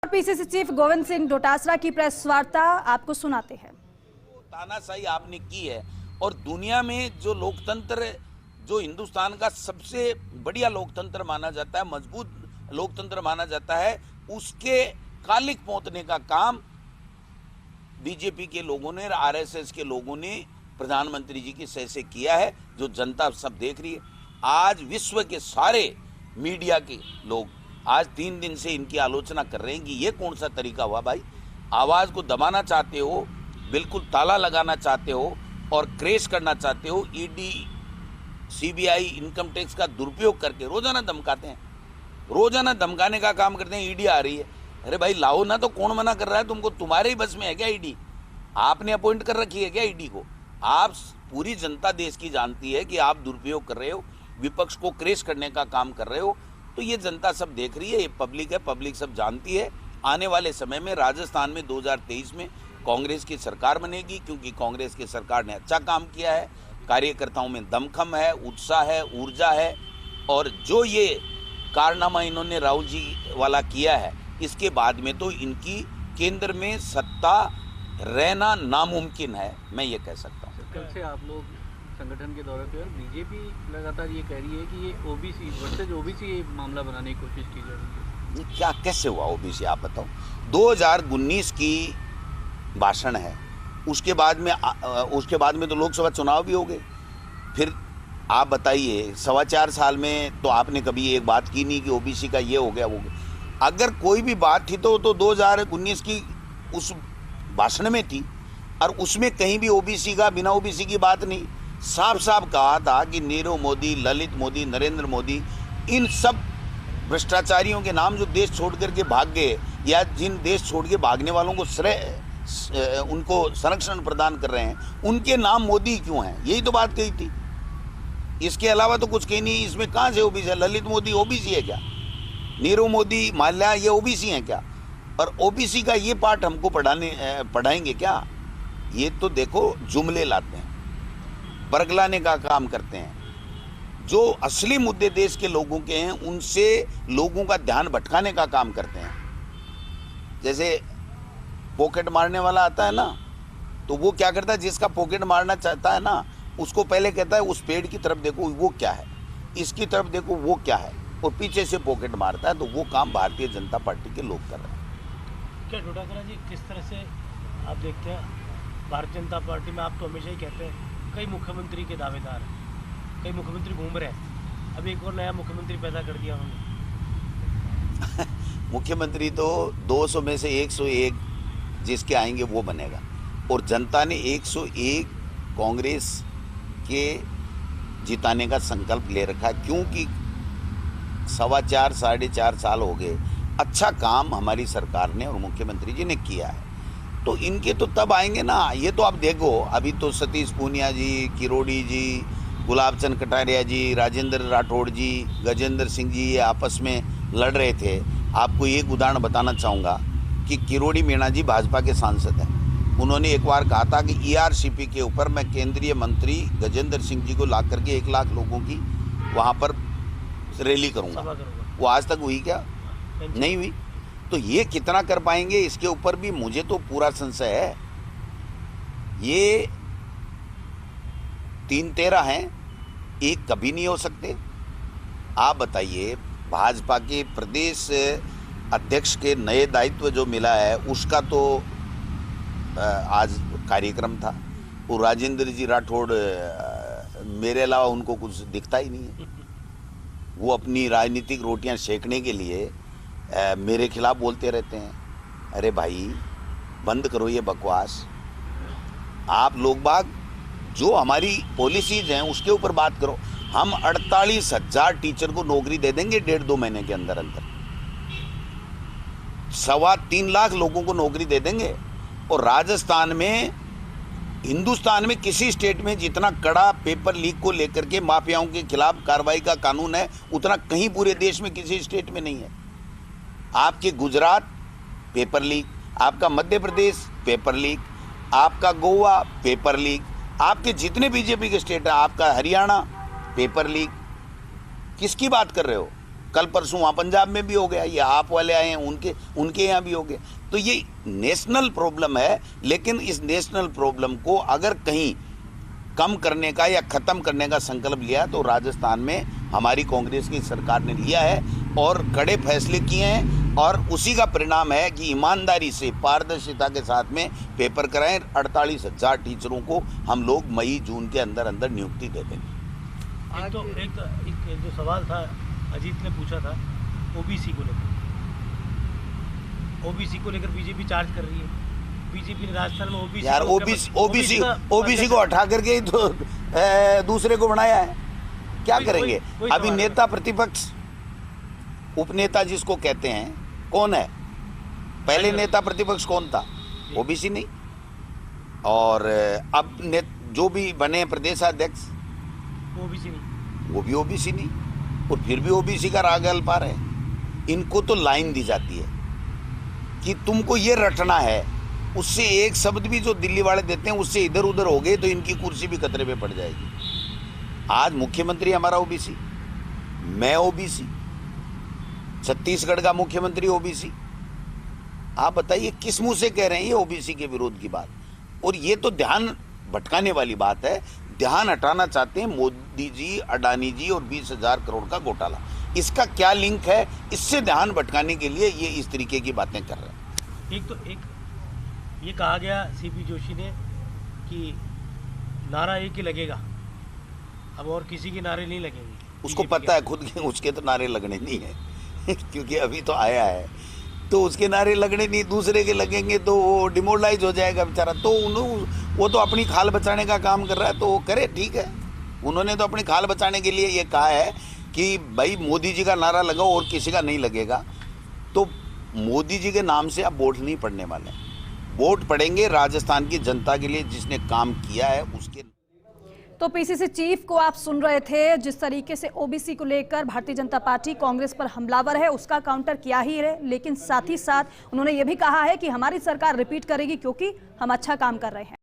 PCC chief Govind Singh Dotasra की press वार्ता आपको सुनाते हैं। तानाशाही आपने की है और दुनिया में जो लोकतंत्र, जो हिंदुस्तान का सबसे बढ़िया लोकतंत्र माना जाता है, मजबूत लोकतंत्र माना जाता है, उसके कालिक पोतने का काम बीजेपी के लोगों ने, आरएसएस के लोगों ने प्रधानमंत्री जी की सह से किया है, जो जनता सब देख रही है। आज विश्व के सारे मीडिया के लोग आज 3 दिन से इनकी आलोचना कर रहे हैं कि ये कौन सा तरीका हुआ भाई। आवाज़ को दबाना चाहते हो, बिल्कुल ताला लगाना चाहते हो और क्रेश करना चाहते हो। ईडी, सीबीआई, इनकम टैक्स का दुरुपयोग करके रोजाना धमकाते हैं, रोजाना धमकाने का काम करते हैं। ईडी आ रही है, अरे भाई लाओ ना, तो कौन मना कर रहा है तुमको? तुम्हारे ही बस में है क्या ईडी? आपने अपॉइंट कर रखी है क्या ईडी को? आप, पूरी जनता देश की जानती है कि आप दुरुपयोग कर रहे हो, विपक्ष को क्रेश करने का काम कर रहे हो। तो ये जनता सब देख रही है, ये पब्लिक है, पब्लिक सब जानती है। आने वाले समय में राजस्थान में 2023 में कांग्रेस की सरकार बनेगी, क्योंकि कांग्रेस की सरकार ने अच्छा काम किया है, कार्यकर्ताओं में दमखम है, उत्साह है, ऊर्जा है। और जो ये कारनामा इन्होंने राहुल जी वाला किया है, इसके बाद में तो इनकी केंद्र में सत्ता रहना नामुमकिन है, मैं ये कह सकता हूँ। कल से आप लोग संगठन के दौरे पे, और बीजेपी लगातार ये कह रही है कि ये ओबीसी वर्सेज ओबीसी मामला बनाने की कोशिश की जा रही है। क्या कैसे हुआ ओबीसी, आप बताओ। 2019 की भाषण है, उसके बाद में तो लोकसभा चुनाव भी हो गए। फिर आप बताइए, 4.25 साल में तो आपने कभी एक बात की नहीं कि ओबीसी का ये हो गया, वो गया। अगर कोई भी बात थी तो 2019 की उस भाषण में थी, और उसमें कहीं भी ओबीसी का, बिना ओबीसी की बात नहीं। साफ साफ कहा था कि नीरव मोदी, ललित मोदी, नरेंद्र मोदी, इन सब भ्रष्टाचारियों के नाम जो देश छोड़ करके भाग गए, या जिन देश छोड़ के भागने वालों को उनको संरक्षण प्रदान कर रहे हैं, उनके नाम मोदी क्यों हैं? यही तो बात कही थी। इसके अलावा तो कुछ कही नहीं। इसमें कहाँ से ओबीसी है? ललित मोदी ओबीसी है क्या? नीरव मोदी, माल्या, ये ओबीसी हैं क्या? और ओबीसी का ये पार्ट हमको पढ़ाएंगे क्या? ये तो देखो जुमले लाते हैं, बरगलाने का काम करते हैं। जो असली मुद्दे देश के लोगों के हैं, उनसे लोगों का ध्यान भटकाने का काम करते हैं। जैसे पॉकेट मारने वाला आता है ना, तो वो क्या करता है, जिसका पॉकेट मारना चाहता है ना, उसको पहले कहता है उस पेड़ की तरफ देखो वो क्या है, इसकी तरफ देखो वो क्या है, और पीछे से पॉकेट मारता है। तो वो काम भारतीय जनता पार्टी के लोग कर रहे हैं। क्या डोटासरा जी, किस तरह से आप देखते हैं भारतीय जनता पार्टी में? आप तो हमेशा ही कहते हैं कई मुख्यमंत्री के दावेदार हैं, कई मुख्यमंत्री घूम रहे हैं, अभी एक और नया मुख्यमंत्री पैदा कर दिया उन्होंने। मुख्यमंत्री तो 200 में से 101 जिसके आएंगे वो बनेगा, और जनता ने 101 कांग्रेस के जिताने का संकल्प ले रखा है, क्योंकि 4.25 साल हो गए, अच्छा काम हमारी सरकार ने और मुख्यमंत्री जी ने किया है। तो इनके तो तब आएंगे ना। ये तो आप देखो, अभी तो सतीश पूनिया जी, किरोड़ी जी, गुलाब चंद कटारिया जी, राजेंद्र राठौड़ जी, गजेंद्र सिंह जी, ये आपस में लड़ रहे थे। आपको एक उदाहरण बताना चाहूँगा कि किरोड़ी मीणा जी भाजपा के सांसद हैं। उन्होंने एक बार कहा था कि ईआरसीपी के ऊपर मैं केंद्रीय मंत्री गजेंद्र सिंह जी को ला करके 1 लाख लोगों की वहाँ पर रैली करूँगा। वो आज तक हुई क्या? नहीं हुई। तो ये कितना कर पाएंगे, इसके ऊपर भी मुझे तो पूरा संशय है। ये 3-13 हैं, एक कभी नहीं हो सकते। आप बताइए, भाजपा के प्रदेश अध्यक्ष के नए दायित्व जो मिला है, उसका तो आज कार्यक्रम था। वो राजेंद्र जी राठौड़, मेरे अलावा उनको कुछ दिखता ही नहीं है। वो अपनी राजनीतिक रोटियां सेकने के लिए मेरे खिलाफ बोलते रहते हैं। अरे भाई, बंद करो ये बकवास। आप लोग बाग जो हमारी पॉलिसीज हैं उसके ऊपर बात करो। हम 48,000 टीचर को नौकरी दे देंगे 1.5-2 महीने के अंदर अंदर। 3.25 लाख लोगों को नौकरी दे देंगे। और राजस्थान में, हिंदुस्तान में किसी स्टेट में जितना कड़ा पेपर लीक को लेकर के माफियाओं के खिलाफ कार्रवाई का कानून है, उतना कहीं पूरे देश में किसी स्टेट में नहीं है। आपके गुजरात पेपर लीक, आपका मध्य प्रदेश पेपर लीक, आपका गोवा पेपर लीक, आपके जितने बीजेपी के स्टेट हैं, आपका हरियाणा पेपर लीक। किसकी बात कर रहे हो? कल परसों वहाँ पंजाब में भी हो गया, ये आप वाले आए हैं उनके यहाँ भी हो गया। तो ये नेशनल प्रॉब्लम है, लेकिन इस नेशनल प्रॉब्लम को अगर कहीं कम करने का या ख़त्म करने का संकल्प लिया तो राजस्थान में हमारी कांग्रेस की सरकार ने लिया है और कड़े फैसले किए हैं, और उसी का परिणाम है कि ईमानदारी से पारदर्शिता के साथ में पेपर कराएं। 48,000 टीचरों को हम लोग मई जून के अंदर अंदर नियुक्ति दे देंगे। एक जो सवाल था अजीत ने पूछा था ओबीसी को लेकर बीजेपी चार्ज कर रही है। बीजेपी ने राजस्थान में ओबीसी यार ओबीसी को हटा करके ही तो दूसरे को बनाया है, क्या करेंगे? अभी नेता प्रतिपक्ष उपनेता जिसको कहते हैं कौन है? पहले नेता प्रतिपक्ष कौन था? ओबीसी नहीं। और अब जो भी बने प्रदेशाध्यक्ष ओबीसी नहीं, वो भी ओबीसी नहीं, और फिर भी ओबीसी का राग अल पा रहे हैं। इनको तो लाइन दी जाती है कि तुमको ये रटना है, उससे एक शब्द भी जो दिल्ली वाले देते हैं उससे इधर उधर हो गए तो इनकी कुर्सी भी खतरे में पड़ जाएगी। आज मुख्यमंत्री हमारा ओबीसी, मैं ओबीसी, छत्तीसगढ़ का मुख्यमंत्री ओबीसी। आप बताइए किस मुंह से कह रहे हैं ये ओबीसी के विरोध की बात? और ये तो ध्यान भटकाने वाली बात है। ध्यान हटाना चाहते हैं मोदी जी, अडानी जी और 20,000 करोड़ का घोटाला। इसका क्या लिंक है? इससे ध्यान भटकाने के लिए ये इस तरीके की बातें कर रहे हैं। एक ये कहा गया सीपी जोशी ने कि नारा एक ही लगेगा, अब और किसी के नारे नहीं लगेंगे। उसको पता है खुद के, उसके तो नारे लगने नहीं है क्योंकि अभी तो आया है, तो उसके नारे लगने नहीं, दूसरे के लगेंगे तो वो डिमोरलाइज हो जाएगा बेचारा। तो वो तो अपनी खाल बचाने का काम कर रहा है, तो वो करे, ठीक है। उन्होंने तो अपनी खाल बचाने के लिए ये कहा है कि भाई मोदी जी का नारा लगाओ और किसी का नहीं लगेगा। तो मोदी जी के नाम से अब वोट नहीं पड़ने वाले, वोट पड़ेंगे राजस्थान की जनता के लिए जिसने काम किया है उसके। तो पीसीसी चीफ को आप सुन रहे थे, जिस तरीके से ओबीसी को लेकर भारतीय जनता पार्टी कांग्रेस पर हमलावर है, उसका काउंटर किया ही है, लेकिन साथ ही साथ उन्होंने ये भी कहा है कि हमारी सरकार रिपीट करेगी क्योंकि हम अच्छा काम कर रहे हैं।